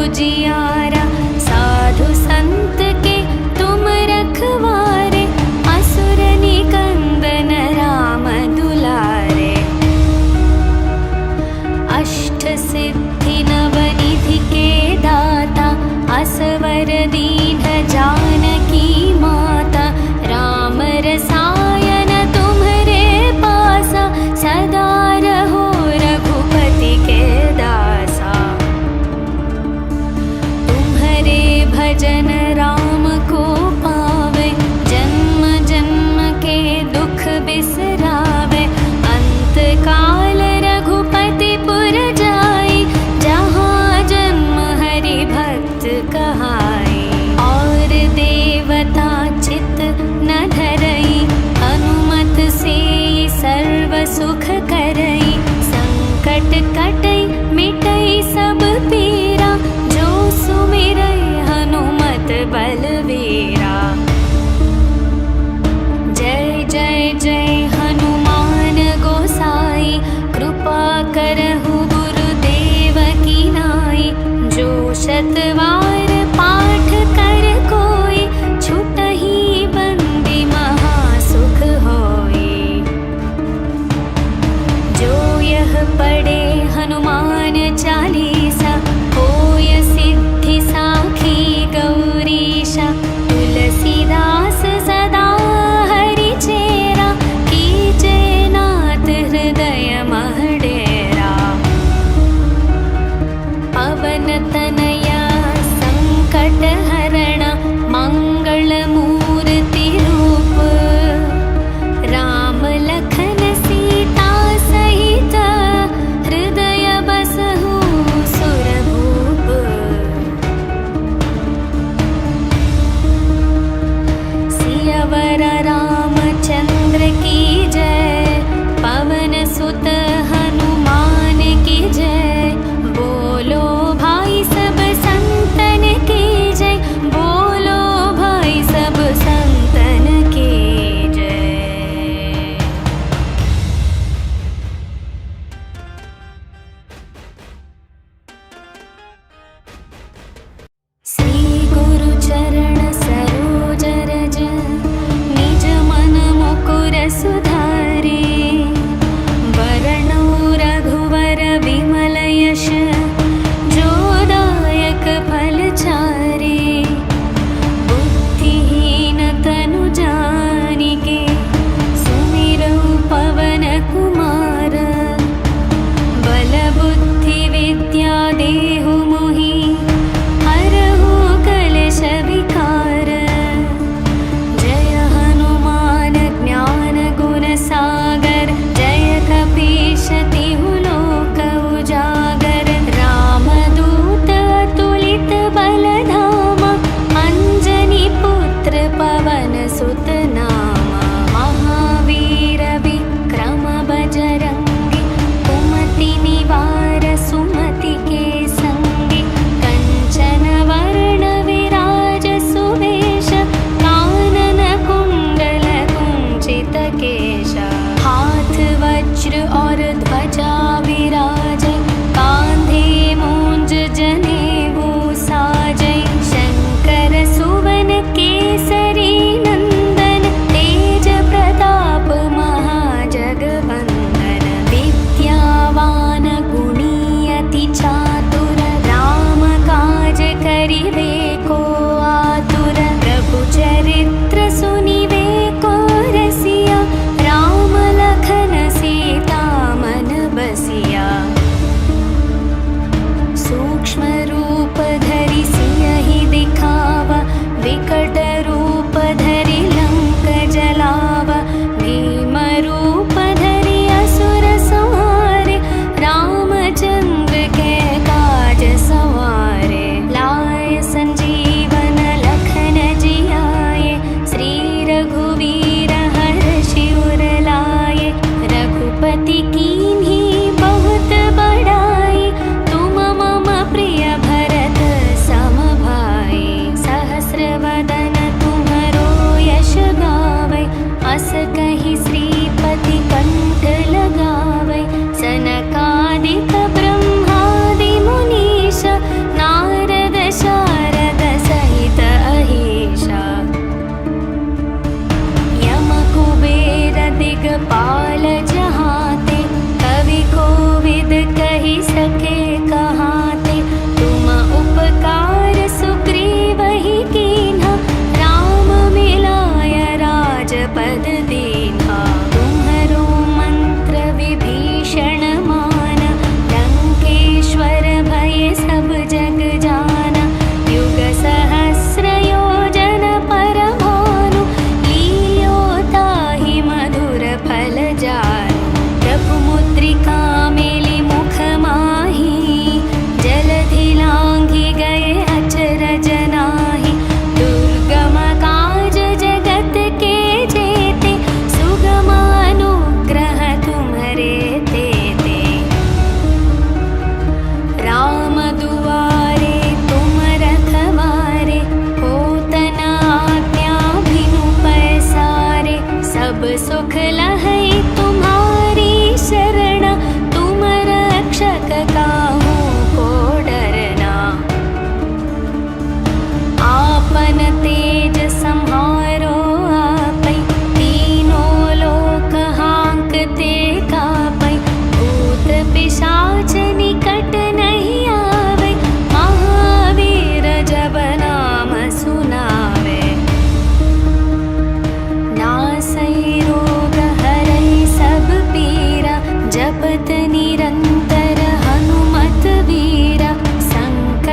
उजियारा, साधु संत के तुम रखवारे, असुर निकंदन राम दुलारे। अष्ट सिद्धि नवनिधि के दाता, असवर दीन जानकी माता, राम रसायन तुम्हरे पासा, सदा रहो रघुपति के दासा। तुम्हरे भजन राम को पावे, जन्म जन्म के दुख बिसरावे, अंत काल रघुपति पुर जाई, जहाँ जन्म हरि भक्त कहाई। और देवता चित न धरई, हनुमत से सर्व सुख करई, संकट कटई मिटई सब पीरा, जो सुमिरई हनुमत बलवीरा। जय जय जय हनुमान गोसाई, कृपा करहु गुरुदेव की नाई। जो शतवार पाठ कर कोई, छुटहि बंदी महासुख होई। जो यह पढ़े हनुमान चालीसा, होय सिद्धि साखी गौरीशा। तुलसीदास सदा हरि चेरा, कीजे नाथ हृदय मह डेरा। पवन तनया संकट हरण, मंगल मूर्ति रूप, राम लखन सीता सहित, हृदय बसहु सुरभूप। सियावर रामचंद्र की जय, पवन सुत हनुमान की जय। बोलो भाई सब संतन की जय,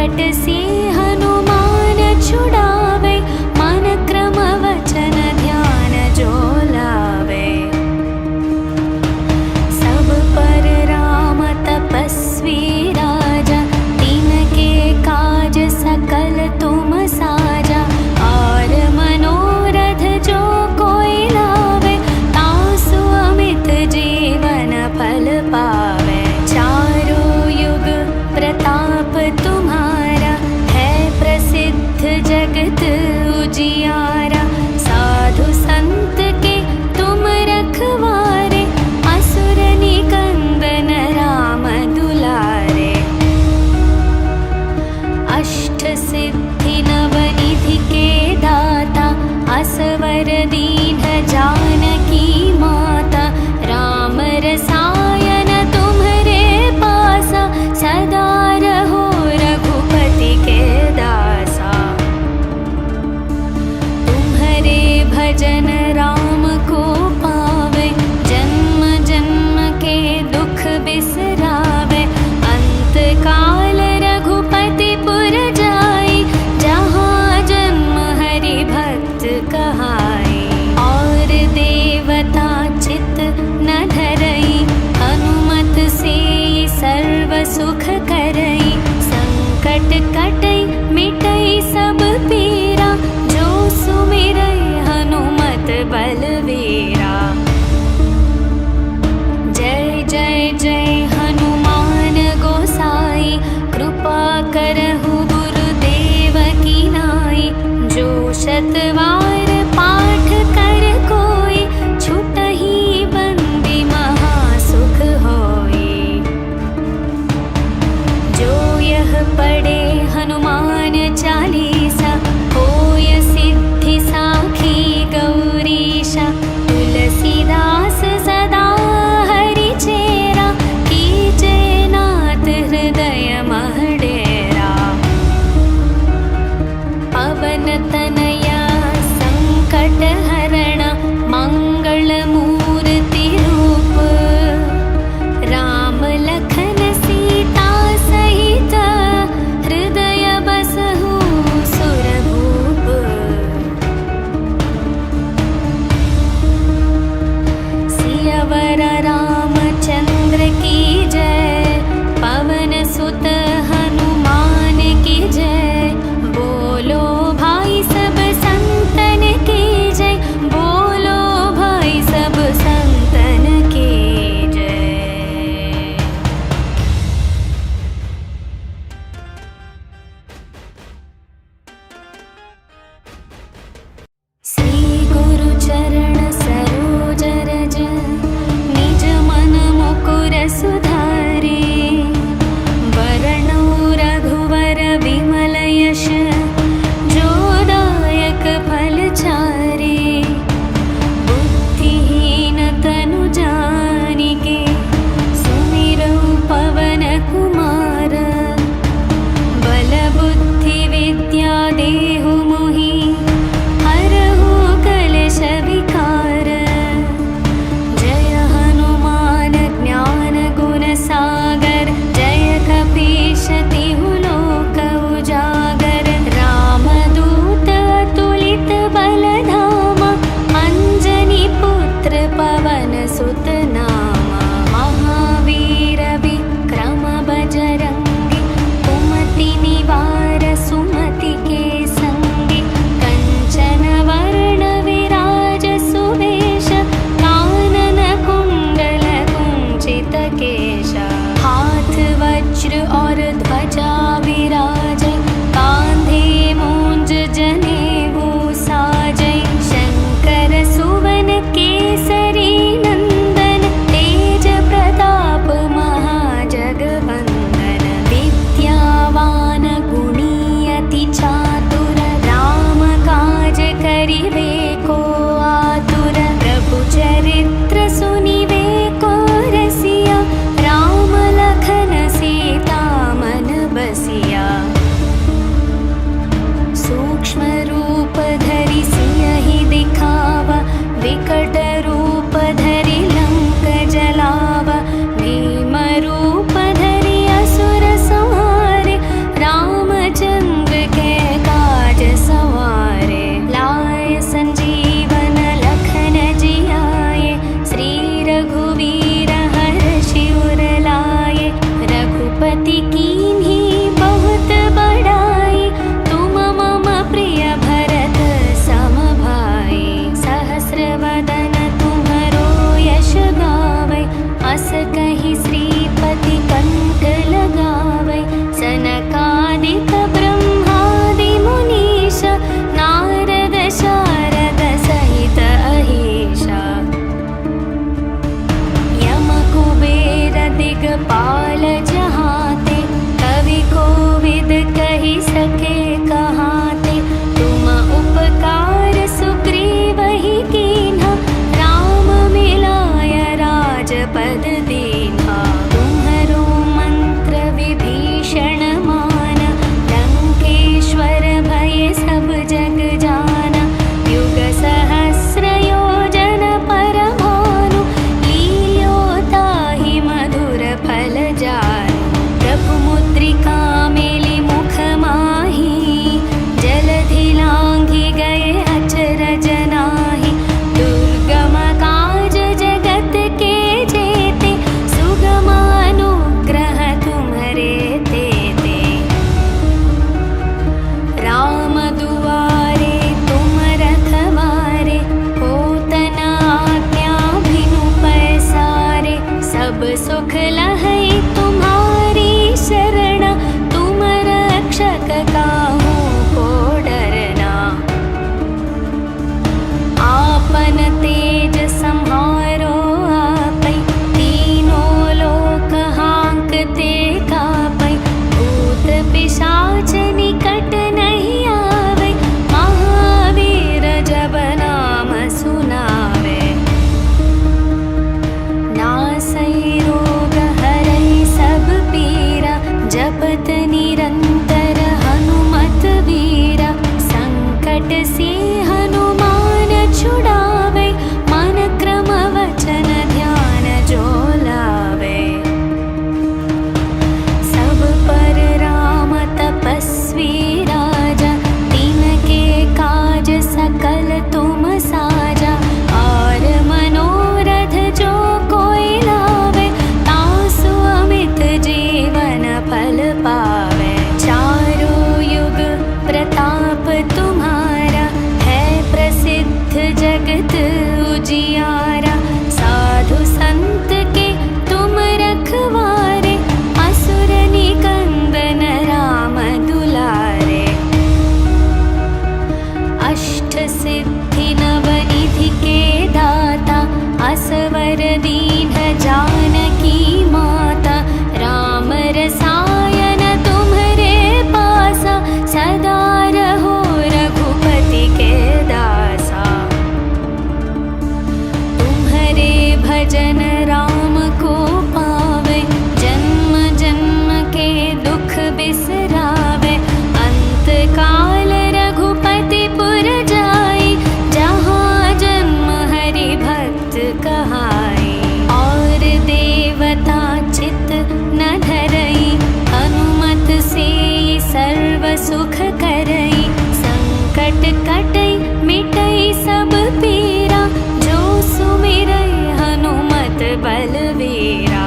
संकट से हनुमान छुड़ावे, मन क्रम वचन ध्यान जो लावे। सब पर राम तपस्वी राजा, तिनके काज सकल तुम साजा। और मनोरथ जो कोई लावे, तासु अमित जीवन फल पावे। चारों युग प्रताप तुम्हारा, है प्रसिद्ध जगत उजियारा। साधु संत के तुम रखवारे, असुर निकंदन राम दुलारे। अष्ट सिद्धि नवनिधि के दाता, असवर दीन जानकी माता। राम रसायन तुम्हरे पासा, सदा रहो रघुपति के दासा। तुम्हरे भजन राम को पावे, जन्म जन्म के दुख बिसरावे। अंत काल रघुपति पुर जाई, जहाँ जन्म हरि भक्त कहाई। और देवता चित न धरई, हनुमत से सर्व सुख करई। संकट कटई मिटई सब पीरा, जो सुमिरई हनुमत बलवीरा। जय जय जय हनुमान गोसाई, कृपा करहु गुरुदेव की नाई। जो शतवार पाठ कर कोई, छुटहि बंदी महासुख होई। जो यह पढ़े हनुमान चालीसा, होय सिद्धि साखी गौरीशा। तुलसीदास सदा हरि चेरा, कीजे नाथ हृदय मह डेरा। पवन तनया पुस्तक काहू को डरना। आपन तेज संहारो आपै, तीनों लोक हांकते कापै। भूत पिशाच निकट नहीं आवे, महावीर जब नाम सुनावे। नासै रोग हरै सब पीरा, जपत निरंतर हनुमत वीरा। संकट से हनुमान छुड़ावे, मन क्रम वचन ध्यान जो लावे। सब पर राम तपस्वी राजा, तिनके काज सकल तुम साजा। और मनोरथ जो कोई लावे, तासु अमित जीवन फल पावे। चारों युग प्रताप तुम्हारा, है प्रसिद्ध जगत उजियारा। साधु संत के तुम रखवारे, असुर निकंदन राम दुलारे। अष्ट सिद्धि नवनिधि के दाता, असवर दीन जानकी माता। राम रसायन तुम्हरे पासा, सदा रहो रघुपति के दासा। तुम्हरे भजन राम को पावे, जन्म जन्म के दुख बिसरावे। अंत काल रघुपति पुर जाई, जहाँ जन्म हरि भक्त कहाई। और देवता चित न धरई, हनुमत से सर्व सुख करई। संकट कटई मिटई सब पीरा, जो सुमिरई हनुमत बलवीरा।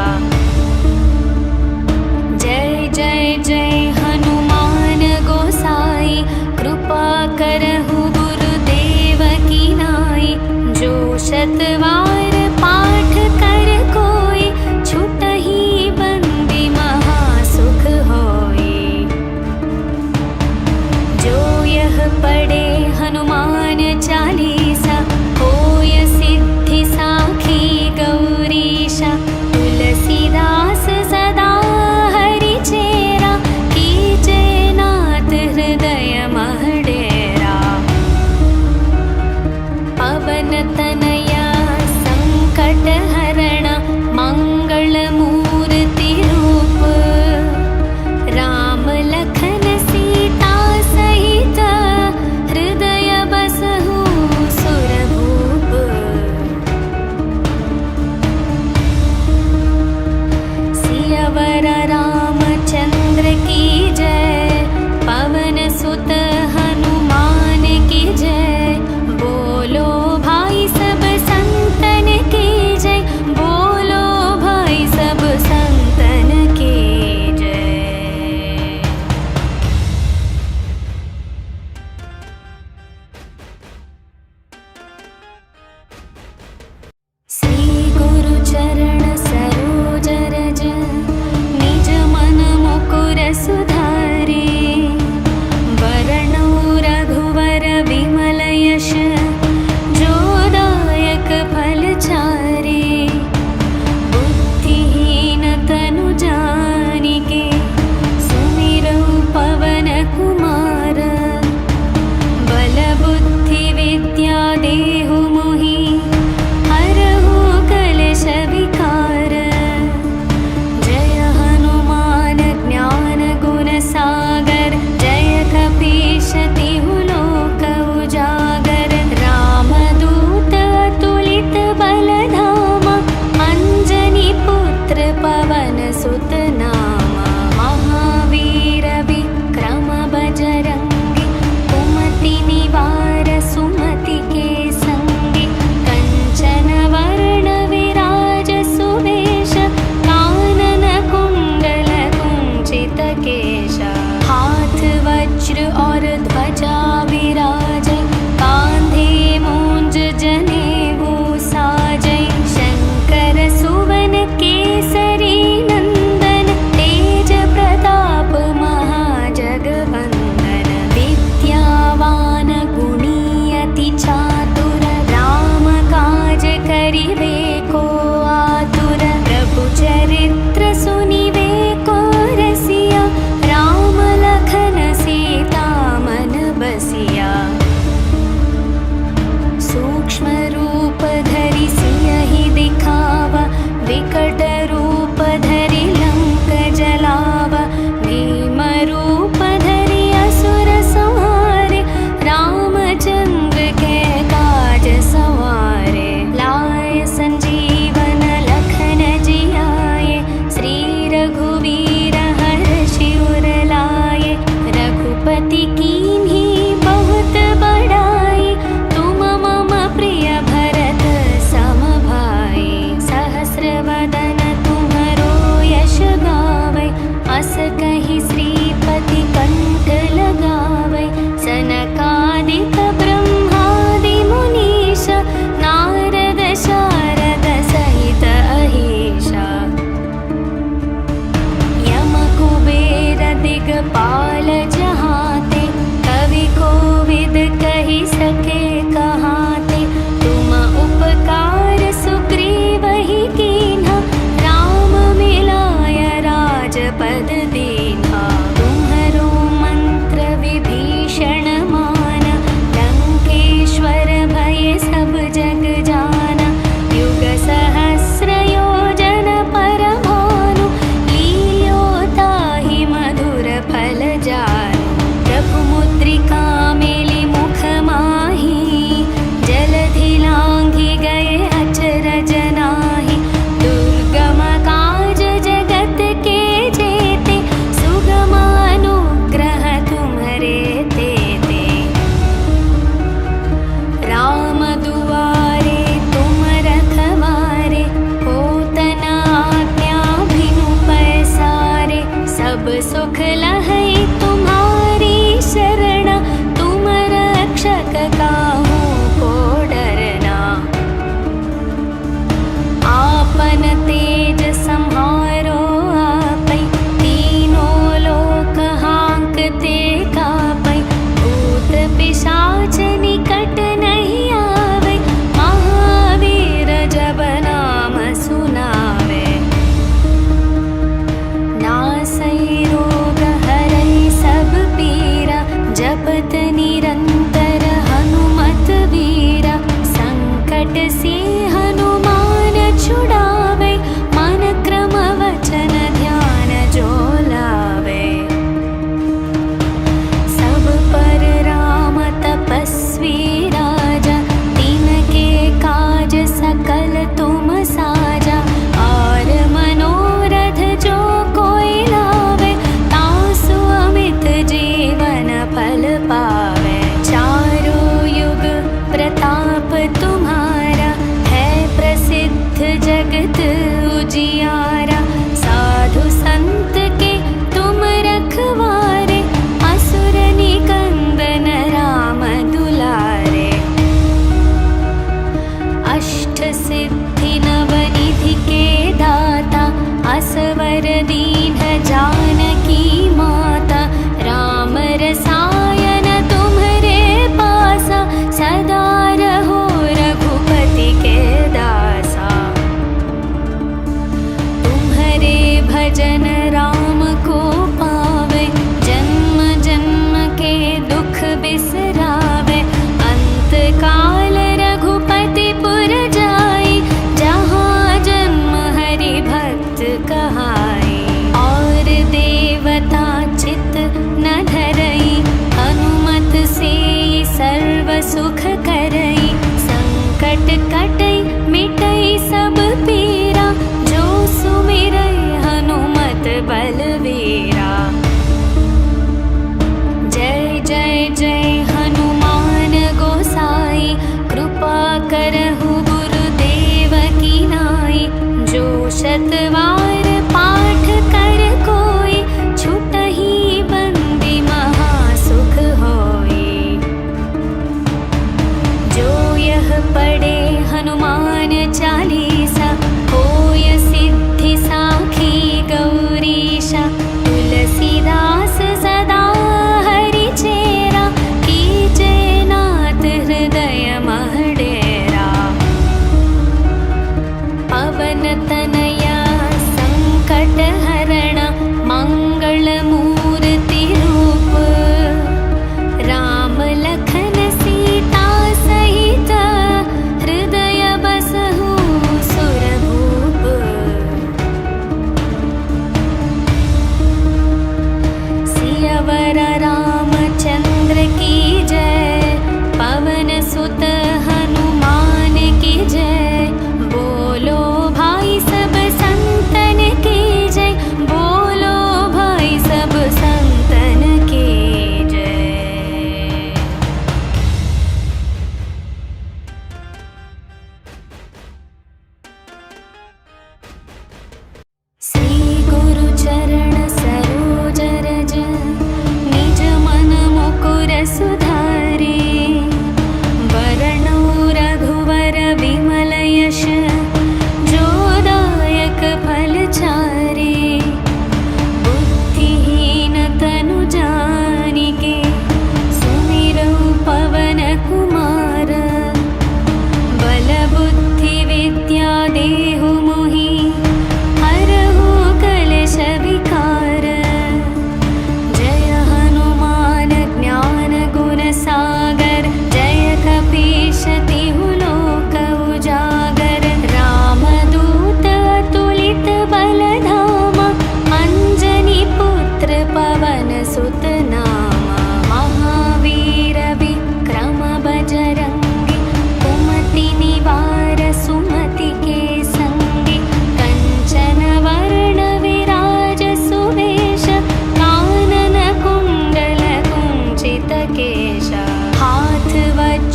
जय जय जय हनुमान गोसाई, कृपा करहु गुरुदेव की नाई। जो शतवार पाठ कर कोई, छुटहि बंदी महासुख होई। जो यह पढ़े हनुमान चालीसा, होय सिद्धि साखी गौरीशा। तुलसीदास सदा हरि चेरा, कीजे नाथ हृदय मह डेरा। पवन तनया संकट हरण, मंगल मूर्ति रूप। राम लखन सीता सहित, हृदय बसहु सुरभूप। सियावर रामचंद्र की जय, पवन सुत हनुमान की जय। बोलो भाई सब संतन की जय, बोलो भाई सब संतन की जय। श्री गुरु चरण सरोज रज, निज मन मुकुर सुधारे। वरणौ रघुवर विमल यश, जो दायक फल चारे। बुद्धिहीन तनु जानिके, सुमिरौ पवन कुमार। बल बुद्धि विद्या देहु मोहि, हरहु कलेश विकार। जय हनुमान ज्ञान गुण सागर, जय कपीश तिहु लोक उजागर। रामदूत अतुलित बल धामा, अंजनी पुत्र पवन सुत नामा। महावीर विक्रम बजरंगी, कुमति निवार सुमति के संगी। कंचन वर्ण विराज सुवेश, कानन कुंडल कुंचित केश। हाथ वज्र और ध्वजा विराज, कांधे मूंज जनेऊ साजै। शंकर सुवन केसरी नंदन, तेज प्रताप महाजगवंदन।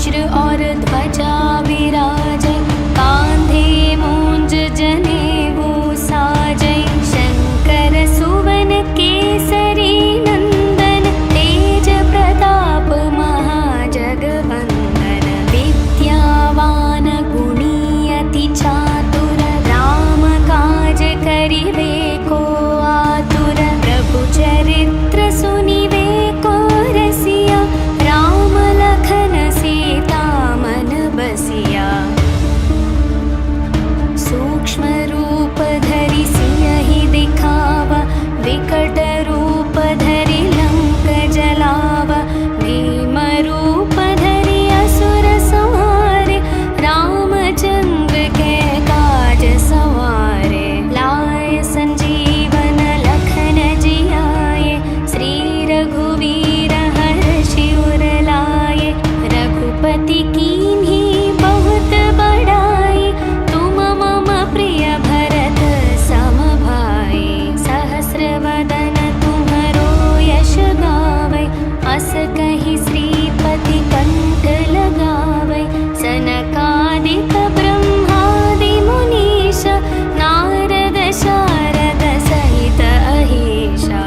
वज्र और ध्वजा विराजै कांधे मूंज जनेऊ साजै शंकर सुवन केसरी नंदन तेज प्रताप महाजगवंदन विद्यावान गुणी अति चातुर राम काज करिवे को आतुर प्रभु चरित्र सुनिवे को रसिया राम लखन सीता मन बसिया सूक्ष्म रूप धरि सियहि दिखावा विकट रूप धरि लंक जलावा भीम रूप धरि असुर संहारे रामचंद्र के काज सवारे लाए संजीवन लखन जियाए श्री रघुवीर हर्षि उर लाए रघुपति कीन्ही बहुत बड़ाई तुम मम प्रिय भरत सम भाई सहस्र वदन तुम्हरो यश गावै अस कहि श्रीपति कंठ लगावै सनकादिक ब्रह्मादि मुनीश नारद शारद सहित अहीशा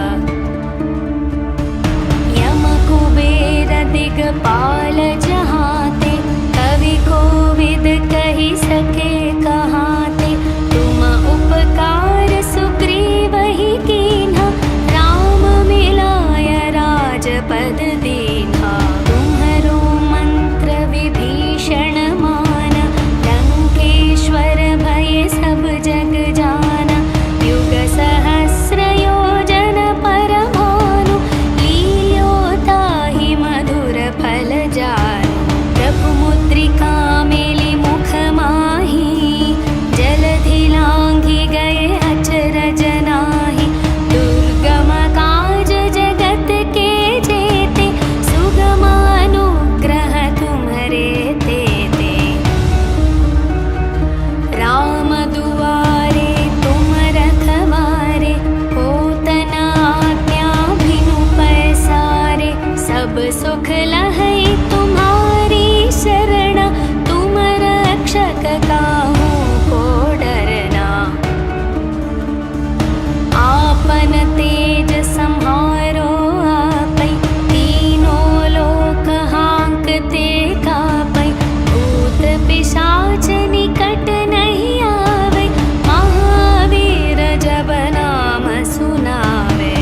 यम कुबेर दिगपाल जहाते कवि कोविद कहि सके कहाते तुम उपकार सुग्रीवहि कीन्हा राम मिलाय राजपद दीन्हा तुम्हरो मंत्र विभीषण माना लंकेश्वर भय सब जग जाना युग सहस्र योजन पर भानु लील्यो ताहि मधुर फल जानु प्रभु मुद्रिका मेलि मुख माहि जलधि लांघि गए अचरज नाहि दुर्गम काज जगत के जेते सुगम अनुग्रह तुम्हरे तेते राम दुआरे तुम रखवारे होत न आज्ञा बिनु पैसारे सब सुख लहै तुम्हारी शरण तुम रक्षक काहू को डरना आपन तेज सम्हारो आपै तीनों लोक हांकते कापै भूत पिशाच निकट नहीं आवे महावीर जब नाम सुनावे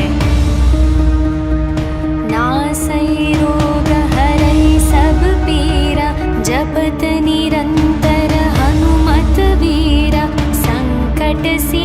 नासै रोग हरै सब पीरा जपत निरंतर हनुमत वीरा संकट से